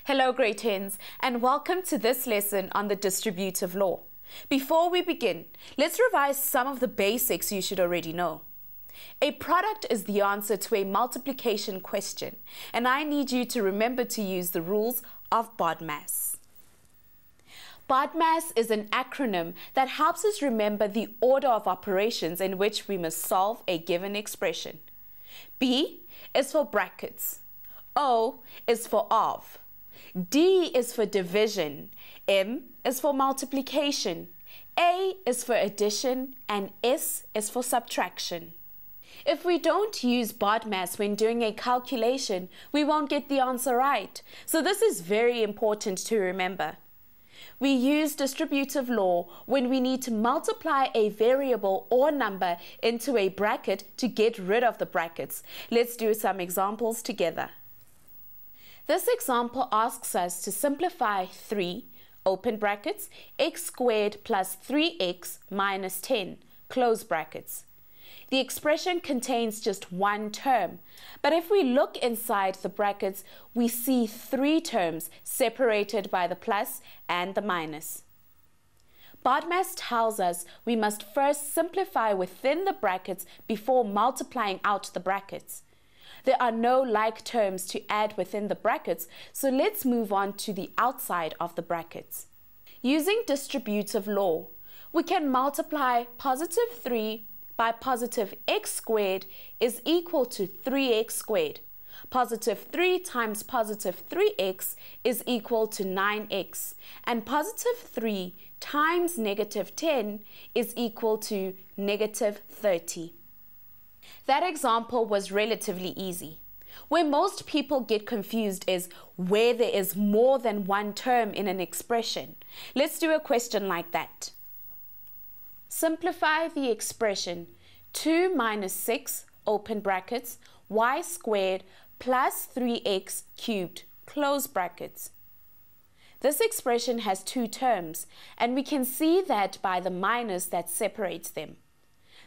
Hello grade 10s and welcome to this lesson on the distributive law. Before we begin, let's revise some of the basics you should already know. A product is the answer to a multiplication question, and I need you to remember to use the rules of BODMAS. BODMAS is an acronym that helps us remember the order of operations in which we must solve a given expression. B is for brackets. O is for of. D is for division, M is for multiplication, A is for addition, and S is for subtraction. If we don't use BODMAS when doing a calculation, we won't get the answer right. So this is very important to remember. We use distributive law when we need to multiply a variable or number into a bracket to get rid of the brackets. Let's do some examples together. This example asks us to simplify 3, open brackets, x squared plus 3x minus 10, close brackets. The expression contains just one term, but if we look inside the brackets, we see 3 terms separated by the plus and the minus. BODMAS tells us we must first simplify within the brackets before multiplying out the brackets. There are no like terms to add within the brackets, so let's move on to the outside of the brackets. Using distributive law, we can multiply positive 3 by positive x squared is equal to 3x squared. Positive 3 times positive 3x is equal to 9x, and positive 3 times negative 10 is equal to negative 30. That example was relatively easy. Where most people get confused is where there is more than one term in an expression. Let's do a question like that. Simplify the expression 2 minus 6, open brackets, y squared plus 3x cubed, close brackets. This expression has 2 terms, and we can see that by the minus that separates them.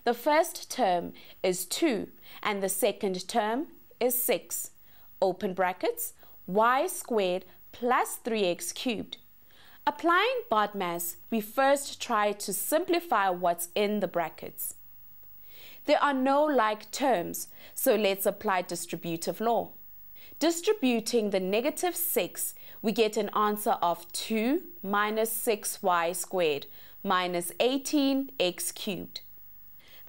The first term is 2 and the second term is 6. Open brackets, y squared plus 3x cubed. Applying BODMAS, we first try to simplify what's in the brackets. There are no like terms, so let's apply distributive law. Distributing the negative 6, we get an answer of 2 minus 6y squared minus 18x cubed.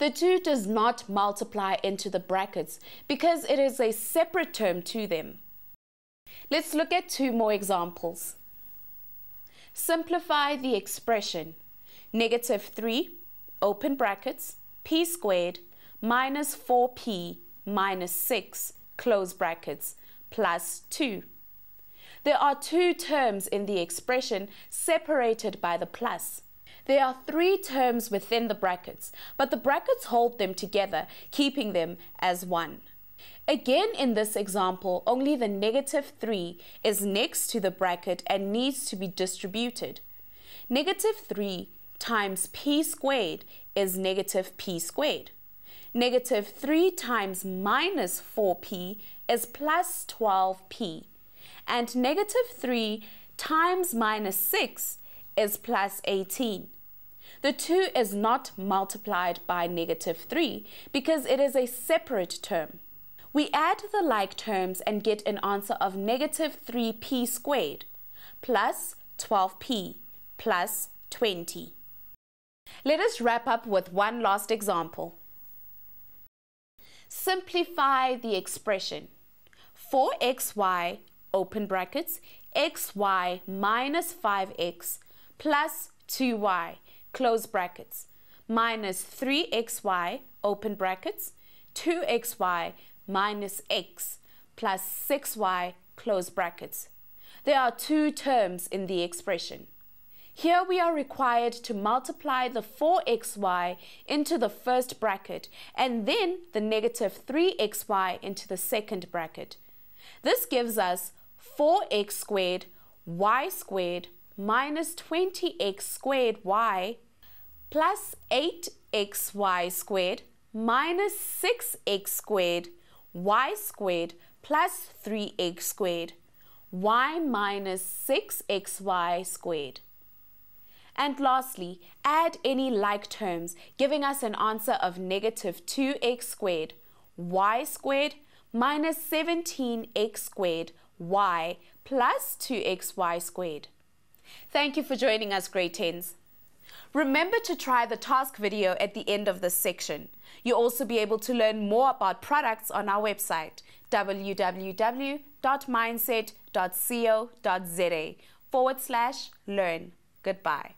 The 2 does not multiply into the brackets because it is a separate term to them. Let's look at 2 more examples. Simplify the expression negative 3, open brackets, p squared minus 4p minus 6, close brackets, plus 2. There are 2 terms in the expression separated by the plus. There are 3 terms within the brackets, but the brackets hold them together, keeping them as 1. Again, in this example, only the negative 3 is next to the bracket and needs to be distributed. Negative 3 times p squared is negative p squared. Negative 3 times minus 4p is plus 12p. And negative 3 times minus 6 is plus 18. The 2 is not multiplied by negative 3 because it is a separate term. We add the like terms and get an answer of negative 3p squared plus 12p plus 20. Let us wrap up with one last example. Simplify the expression 4xy, open brackets, xy minus 5x plus 2y, close brackets, minus 3xy, open brackets, 2xy minus x plus 6y, close brackets. There are 2 terms in the expression. Here we are required to multiply the 4xy into the first bracket and then the negative 3xy into the second bracket. This gives us 4x squared y squared minus 20x squared y plus 8xy squared minus 6x squared y squared plus 3x squared y minus 6xy squared. And lastly, add any like terms, giving us an answer of negative 2x squared, y squared, minus 17x squared, y, plus 2xy squared. Thank you for joining us, grade 10s. Remember to try the task video at the end of this section. You'll also be able to learn more about products on our website, www.mindset.co.za/learn. Goodbye.